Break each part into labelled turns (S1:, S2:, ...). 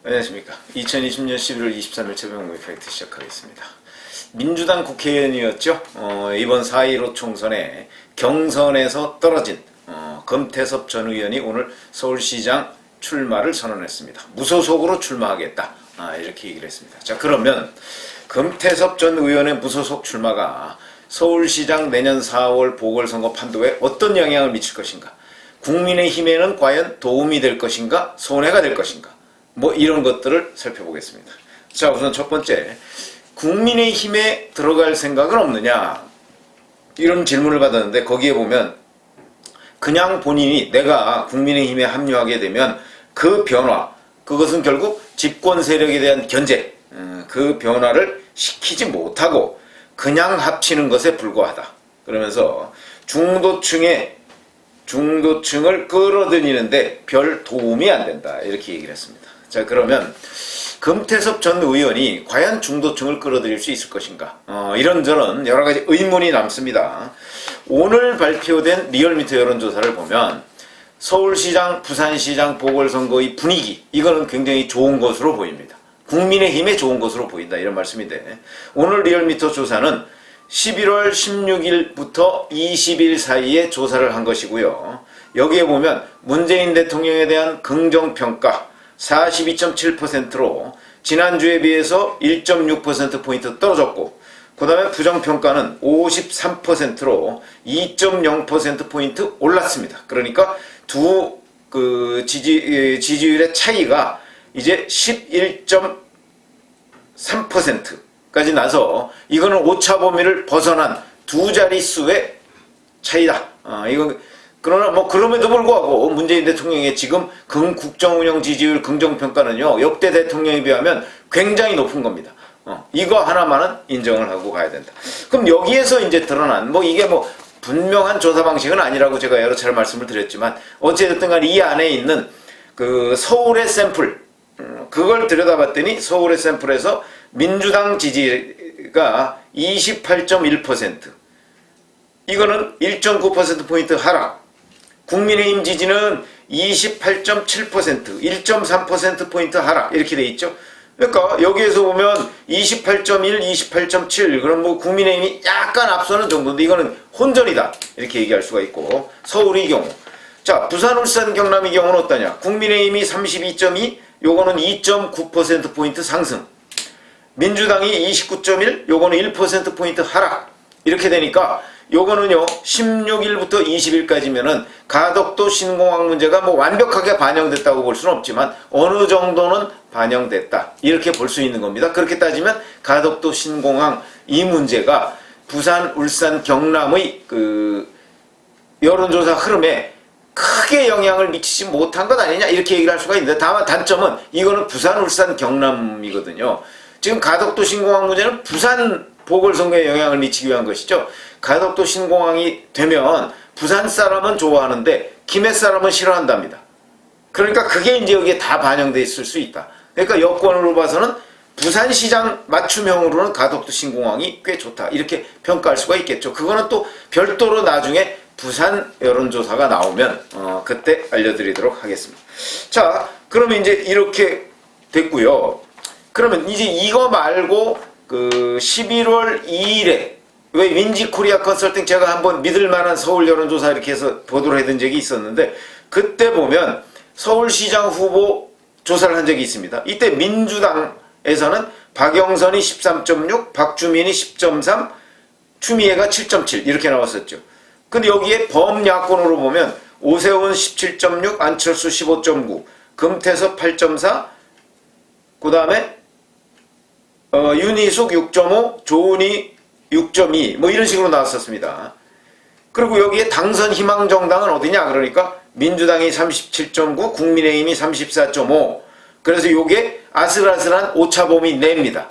S1: 안녕하십니까. 2020년 11월 23일 최병호 이펙트 시작하겠습니다. 민주당 국회의원이었죠. 이번 4.15 총선에 경선에서 떨어진 금태섭 전 의원이 오늘 서울시장 출마를 선언했습니다. 무소속으로 출마하겠다. 이렇게 얘기를 했습니다. 자, 그러면 금태섭 전 의원의 무소속 출마가 서울시장 내년 4월 보궐선거 판도에 어떤 영향을 미칠 것인가? 국민의힘에는 과연 도움이 될 것인가? 손해가 될 것인가? 뭐 이런 것들을 살펴보겠습니다. 자, 우선 첫 번째, 국민의힘에 들어갈 생각은 없느냐? 이런 질문을 받았는데 거기에 보면 그냥 본인이 내가 국민의힘에 합류하게 되면 그 변화, 그것은 결국 집권 세력에 대한 견제, 그 변화를 시키지 못하고 그냥 합치는 것에 불과하다. 그러면서 중도층을 끌어들이는데 별 도움이 안 된다. 이렇게 얘기를 했습니다. 자, 그러면 금태섭 전 의원이 과연 중도층을 끌어들일 수 있을 것인가? 이런저런 여러 가지 의문이 남습니다. 오늘 발표된 리얼미터 여론조사를 보면 서울시장, 부산시장 보궐선거의 분위기, 이거는 굉장히 좋은 것으로 보입니다. 국민의힘에 좋은 것으로 보인다, 이런 말씀인데, 오늘 리얼미터 조사는 11월 16일부터 20일 사이에 조사를 한 것이고요. 여기에 보면 문재인 대통령에 대한 긍정평가 42.7%로 지난주에 비해서 1.6%포인트 떨어졌고, 그 다음에 부정평가는 53%로 2.0%포인트 올랐습니다. 그러니까 두 지지율의 차이가 이제 11.3%까지 나서 이거는 오차 범위를 벗어난 두 자릿수의 차이다. 그러나 뭐 그럼에도 불구하고 문재인 대통령의 지금 국정운영 지지율 긍정평가는요, 역대 대통령에 비하면 굉장히 높은 겁니다. 이거 하나만은 인정을 하고 가야 된다. 그럼 여기에서 이제 드러난 이게 분명한 조사 방식은 아니라고 제가 여러 차례 말씀을 드렸지만, 어찌됐든 간에 이 안에 있는 그 서울의 샘플, 그걸 들여다봤더니 서울의 샘플에서 민주당 지지가 28.1%, 이거는 1.9%포인트 하락, 국민의힘 지지는 28.7%, 1.3%포인트 하락, 이렇게 돼 있죠. 그러니까 여기에서 보면 28.1, 28.7, 그럼 국민의힘이 약간 앞서는 정도인데 이거는 혼전이다, 이렇게 얘기할 수가 있고, 서울의 경우, 자, 부산, 울산, 경남의 경우는 어떠냐? 국민의힘이 32.2, 요거는 2.9%포인트 상승, 민주당이 29.1, 요거는 1%포인트 하락, 이렇게 되니까 요거는요 16일부터 20일까지면은 가덕도 신공항 문제가 완벽하게 반영됐다고 볼 수는 없지만 어느 정도는 반영됐다, 이렇게 볼 수 있는 겁니다. 그렇게 따지면 가덕도 신공항 이 문제가 부산, 울산, 경남의 그 여론조사 흐름에 크게 영향을 미치지 못한 것 아니냐, 이렇게 얘기를 할 수가 있는데, 다만 단점은 이거는 부산, 울산, 경남이거든요. 지금 가덕도 신공항 문제는 부산 보궐선거에 영향을 미치기 위한 것이죠. 가덕도 신공항이 되면 부산 사람은 좋아하는데 김해 사람은 싫어한답니다. 그러니까 그게 이제 여기에 다 반영돼 있을 수 있다. 그러니까 여권으로 봐서는 부산시장 맞춤형으로는 가덕도 신공항이 꽤 좋다, 이렇게 평가할 수가 있겠죠. 그거는 또 별도로 나중에 부산 여론조사가 나오면 그때 알려드리도록 하겠습니다. 자, 그러면 이제 이렇게 됐고요. 그러면 이제 이거 말고 그 11월 2일에 왜 윈지코리아 컨설팅, 제가 한번 믿을만한 서울 여론조사 이렇게 해서 보도를 해둔 적이 있었는데, 그때 보면 서울시장 후보 조사를 한 적이 있습니다. 이때 민주당에서는 박영선이 13.6, 박주민이 10.3, 추미애가 7.7 이렇게 나왔었죠. 근데 여기에 범야권으로 보면 오세훈 17.6, 안철수 15.9, 금태섭 8.4, 그 다음에 윤희숙 6.5, 조은희 6.2, 이런 식으로 나왔었습니다. 그리고 여기에 당선 희망정당은 어디냐? 그러니까 민주당이 37.9, 국민의힘이 34.5. 그래서 요게 아슬아슬한 오차범위 내입니다.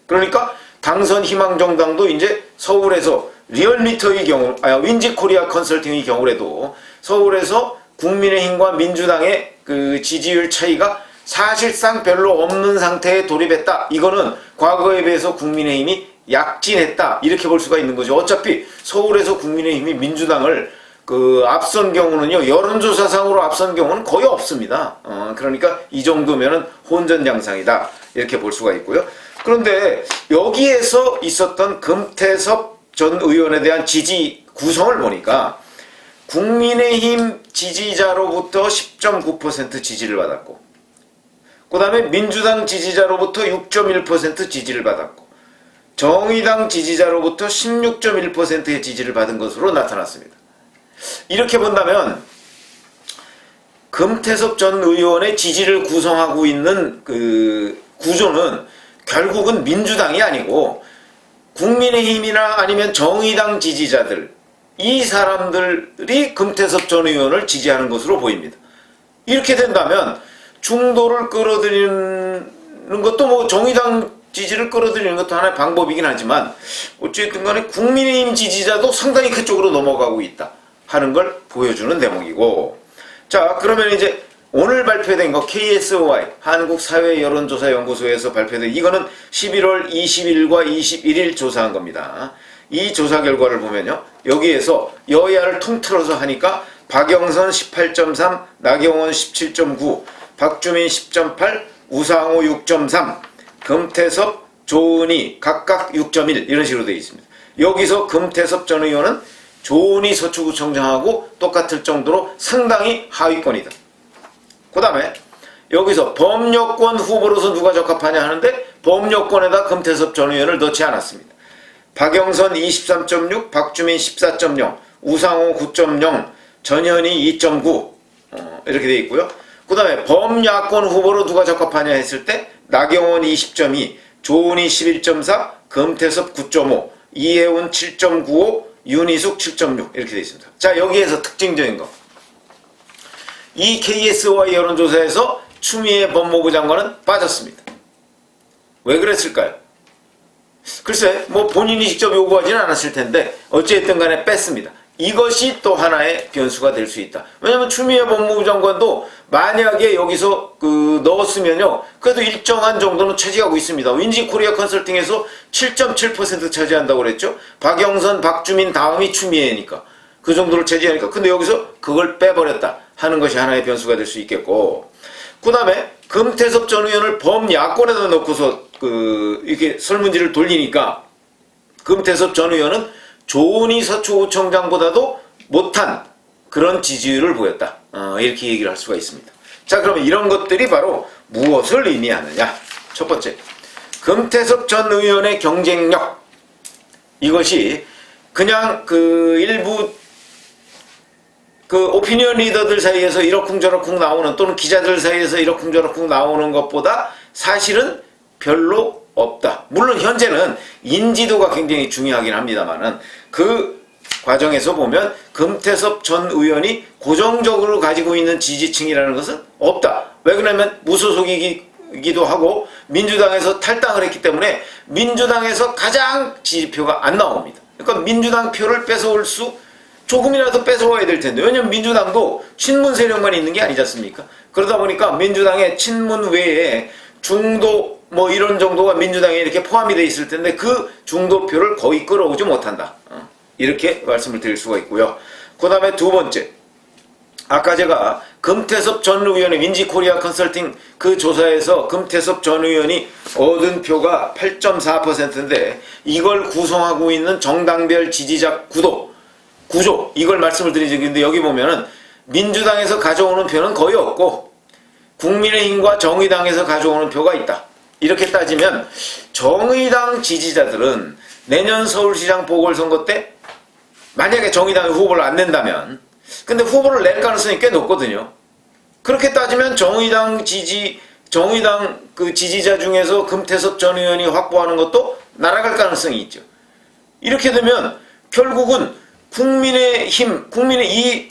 S1: 그러니까 당선 희망정당도 이제 서울에서 리얼미터의 경우, 윈지코리아 컨설팅의 경우라도 서울에서 국민의힘과 민주당의 그 지지율 차이가 사실상 별로 없는 상태에 돌입했다. 이거는 과거에 비해서 국민의힘이 약진했다, 이렇게 볼 수가 있는 거죠. 어차피 서울에서 국민의힘이 민주당을 그 앞선 경우는요, 여론조사상으로 앞선 경우는 거의 없습니다. 그러니까 이 정도면은 혼전양상이다, 이렇게 볼 수가 있고요. 그런데 여기에서 있었던 금태섭 전 의원에 대한 지지 구성을 보니까 국민의힘 지지자로부터 10.9% 지지를 받았고, 그 다음에 민주당 지지자로부터 6.1% 지지를 받았고, 정의당 지지자로부터 16.1%의 지지를 받은 것으로 나타났습니다. 이렇게 본다면 금태섭 전 의원의 지지를 구성하고 있는 그 구조는 결국은 민주당이 아니고 국민의힘이나 아니면 정의당 지지자들, 이 사람들이 금태섭 전 의원을 지지하는 것으로 보입니다. 이렇게 된다면 중도를 끌어들이는 것도 뭐 정의당 지지를 끌어들이는 것도 하나의 방법이긴 하지만 어쨌든 간에 국민의힘 지지자도 상당히 그쪽으로 넘어가고 있다 하는 걸 보여주는 대목이고, 자, 그러면 이제 오늘 발표된 거 KSOI 한국사회여론조사연구소에서 발표된 이거는 11월 20일과 21일 조사한 겁니다. 이 조사 결과를 보면요, 여기에서 여야를 통틀어서 하니까 박영선 18.3, 나경원 17.9, 박주민 10.8, 우상호 6.3, 금태섭, 조은희 각각 6.1 이런 식으로 되어 있습니다. 여기서 금태섭 전 의원은 조은희 서초구청장하고 똑같을 정도로 상당히 하위권이다. 그 다음에 여기서 범여권 후보로서 누가 적합하냐 하는데 범여권에다 금태섭 전 의원을 넣지 않았습니다. 박영선 23.6, 박주민 14.0, 우상호 9.0, 전현희 2.9 이렇게 되어 있고요. 그 다음에 범야권 후보로 누가 적합하냐 했을 때 나경원 20.2, 조은희 11.4, 금태섭 9.5, 이혜훈 7.95, 윤희숙 7.6 이렇게 되어 있습니다. 자, 여기에서 특징적인 거, 이 KSOI 여론조사에서 추미애 법무부 장관은 빠졌습니다. 왜 그랬을까요? 글쎄, 뭐 본인이 직접 요구하지는 않았을 텐데 어찌됐든 간에 뺐습니다. 이것이 또 하나의 변수가 될 수 있다. 왜냐하면 추미애 법무부 장관도 만약에 여기서 넣었으면요, 그래도 일정한 정도는 차지하고 있습니다. 윈지코리아 컨설팅에서 7.7% 차지한다고 그랬죠. 박영선, 박주민 다음이 추미애니까 그 정도를 차지하니까. 근데 여기서 그걸 빼버렸다 하는 것이 하나의 변수가 될 수 있겠고, 그 다음에 금태섭 전 의원을 범야권에다 넣고서 이렇게 설문지를 돌리니까 금태섭 전 의원은 조은희 서초구청장보다도 못한 그런 지지율을 보였다. 이렇게 얘기를 할 수가 있습니다. 자, 그러면 이런 것들이 바로 무엇을 의미하느냐? 첫 번째, 금태섭 전 의원의 경쟁력. 이것이 그냥 일부 오피니언 리더들 사이에서 이러쿵저러쿵 나오는, 또는 기자들 사이에서 이러쿵저러쿵 나오는 것보다 사실은 별로 없다. 물론 현재는 인지도가 굉장히 중요하긴 합니다만은 그 과정에서 보면 금태섭 전 의원이 고정적으로 가지고 있는 지지층이라는 것은 없다. 왜 그러냐면 무소속이기도 하고 민주당에서 탈당을 했기 때문에 민주당에서 가장 지지표가 안 나옵니다. 그러니까 민주당 표를 뺏어올 수, 조금이라도 뺏어와야 될 텐데, 왜냐면 민주당도 친문 세력만 있는 게 아니지 않습니까? 그러다 보니까 민주당의 친문 외에 중도 뭐 이런 정도가 민주당에 이렇게 포함이 돼 있을 텐데 그 중도표를 거의 끌어오지 못한다. 이렇게 말씀을 드릴 수가 있고요. 그 다음에 두 번째, 아까 제가 금태섭 전 의원의 윈지코리아 컨설팅 그 조사에서 금태섭 전 의원이 얻은 표가 8.4%인데 이걸 구성하고 있는 정당별 지지자 구조, 이걸 말씀을 드린 적이 있는데, 여기 보면은 민주당에서 가져오는 표는 거의 없고 국민의힘과 정의당에서 가져오는 표가 있다. 이렇게 따지면 정의당 지지자들은 내년 서울시장 보궐선거 때 만약에 정의당이 후보를 안 낸다면, 근데 후보를 낼 가능성이 꽤 높거든요. 그렇게 따지면 정의당 그 지지자 중에서 금태섭 전 의원이 확보하는 것도 날아갈 가능성이 있죠. 이렇게 되면 결국은 국민의 이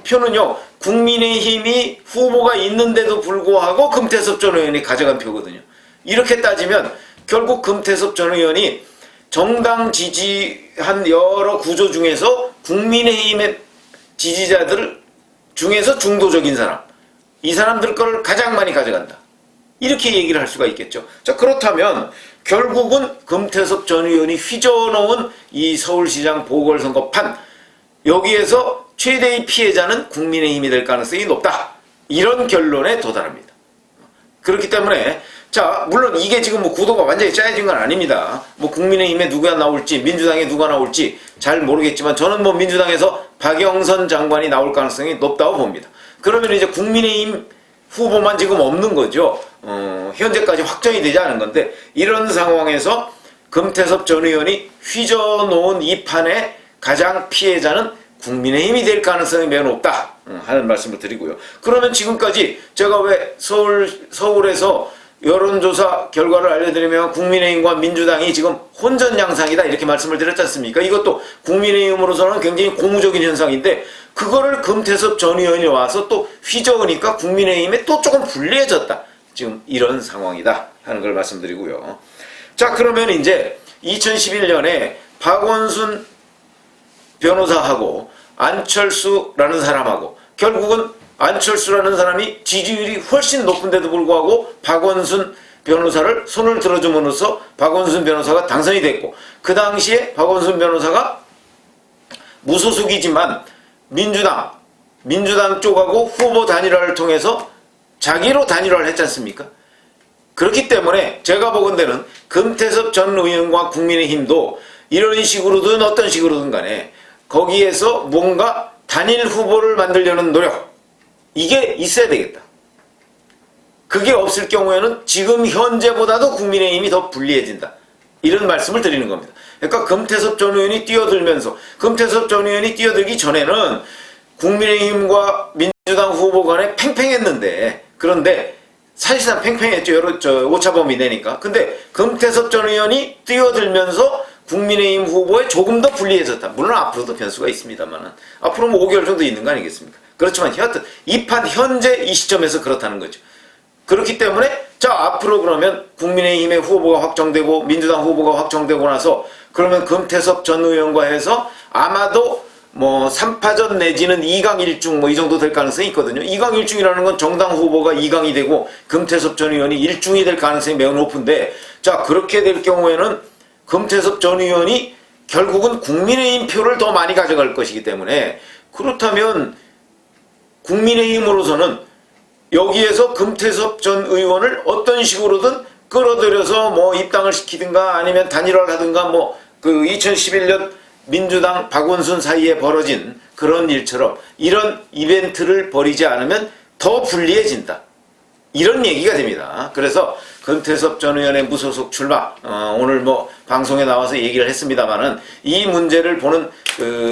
S1: 표는요, 국민의힘이 후보가 있는데도 불구하고 금태섭 전 의원이 가져간 표거든요. 이렇게 따지면 결국 금태섭 전 의원이 정당 지지한 여러 구조 중에서 국민의힘의 지지자들 중에서 중도적인 사람, 이 사람들 거를 가장 많이 가져간다. 이렇게 얘기를 할 수가 있겠죠. 자, 그렇다면 결국은 금태섭 전 의원이 휘저어놓은 이 서울시장 보궐선거판, 여기에서 최대의 피해자는 국민의힘이 될 가능성이 높다. 이런 결론에 도달합니다. 그렇기 때문에 자, 물론 이게 지금 뭐 구도가 완전히 짜여진 건 아닙니다. 뭐 국민의힘에 누가 나올지 민주당에 누가 나올지 잘 모르겠지만 저는 뭐 민주당에서 박영선 장관이 나올 가능성이 높다고 봅니다. 그러면 이제 국민의힘 후보만 지금 없는 거죠. 현재까지 확정이 되지 않은 건데 이런 상황에서 금태섭 전 의원이 휘저어놓은 이 판의 가장 피해자는 국민의힘이 될 가능성이 매우 높다 하는 말씀을 드리고요. 그러면 지금까지 제가 왜 서울에서 여론조사 결과를 알려드리면 국민의힘과 민주당이 지금 혼전 양상이다 이렇게 말씀을 드렸지 않습니까? 이것도 국민의힘으로서는 굉장히 고무적인 현상인데 그거를 금태섭 전 의원이 와서 또 휘저으니까 국민의힘에 또 조금 불리해졌다. 지금 이런 상황이다 하는 걸 말씀드리고요. 자, 그러면 이제 2011년에 박원순 변호사하고 안철수라는 사람하고 결국은 안철수라는 사람이 지지율이 훨씬 높은데도 불구하고 박원순 변호사를 손을 들어줌으로써 박원순 변호사가 당선이 됐고 그 당시에 박원순 변호사가 무소속이지만 민주당 쪽하고 후보 단일화를 통해서 자기로 단일화를 했지 않습니까? 그렇기 때문에 제가 보건대는 금태섭 전 의원과 국민의힘도 이런 식으로든 어떤 식으로든 간에 거기에서 뭔가 단일 후보를 만들려는 노력 이게 있어야 되겠다. 그게 없을 경우에는 지금 현재보다도 국민의힘이 더 불리해진다. 이런 말씀을 드리는 겁니다. 그러니까 금태섭 전 의원이 뛰어들면서 금태섭 전 의원이 뛰어들기 전에는 국민의힘과 민주당 후보 간에 팽팽했는데 그런데 사실상 팽팽했죠. 오차범위 내니까. 근데 금태섭 전 의원이 뛰어들면서 국민의힘 후보에 조금 더 불리해졌다. 물론 앞으로도 변수가 있습니다만 앞으로 뭐 5개월 정도 있는 거 아니겠습니까? 그렇지만 여하튼 이 판 현재 이 시점에서 그렇다는 거죠. 그렇기 때문에 자 앞으로 그러면 국민의힘의 후보가 확정되고 민주당 후보가 확정되고 나서 그러면 금태섭 전 의원과 해서 아마도 뭐 3파전 내지는 2강 1중 뭐 이 정도 될 가능성이 있거든요. 2강 1중이라는 건 정당 후보가 2강이 되고 금태섭 전 의원이 1중이 될 가능성이 매우 높은데 자 그렇게 될 경우에는 금태섭 전 의원이 결국은 국민의힘 표를 더 많이 가져갈 것이기 때문에 그렇다면 국민의힘으로서는 여기에서 금태섭 전 의원을 어떤 식으로든 끌어들여서 뭐 입당을 시키든가 아니면 단일화를 하든가 뭐 그 2011년 민주당 박원순 사이에 벌어진 그런 일처럼 이런 이벤트를 벌이지 않으면 더 불리해진다. 이런 얘기가 됩니다. 그래서 금태섭 전 의원의 무소속 출마 오늘 뭐 방송에 나와서 얘기를 했습니다만은 이 문제를 보는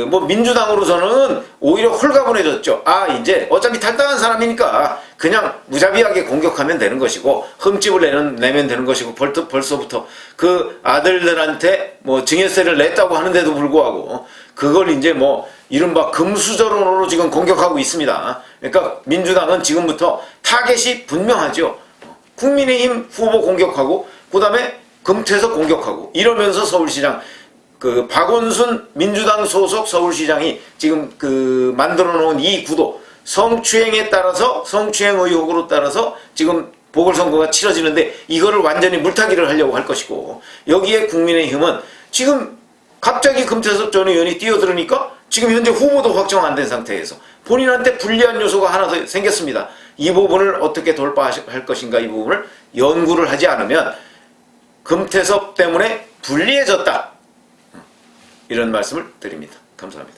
S1: 뭐 민주당으로서는 오히려 홀가분해졌죠. 아 이제 어차피 탈당한 사람이니까 그냥 무자비하게 공격하면 되는 것이고 흠집을 내면 되는 것이고 벌써부터 그 아들들한테 뭐 증여세를 냈다고 하는데도 불구하고 그걸 이제 뭐 이른바 금수저론으로 지금 공격하고 있습니다. 그러니까 민주당은 지금부터 타겟이 분명하죠. 국민의힘 후보 공격하고 그 다음에 금태섭 공격하고 이러면서 서울시장 그 박원순 민주당 소속 서울시장이 지금 그 만들어 놓은 이 구도 성추행에 따라서 성추행 의혹으로 따라서 지금 보궐선거가 치러지는데 이거를 완전히 물타기를 하려고 할 것이고 여기에 국민의힘은 지금 갑자기 금태섭 전 의원이 뛰어들으니까 지금 현재 후보도 확정 안 된 상태에서 본인한테 불리한 요소가 하나 더 생겼습니다. 이 부분을 어떻게 돌파할 것인가 이 부분을 연구를 하지 않으면 금태섭 때문에 불리해졌다. 이런 말씀을 드립니다. 감사합니다.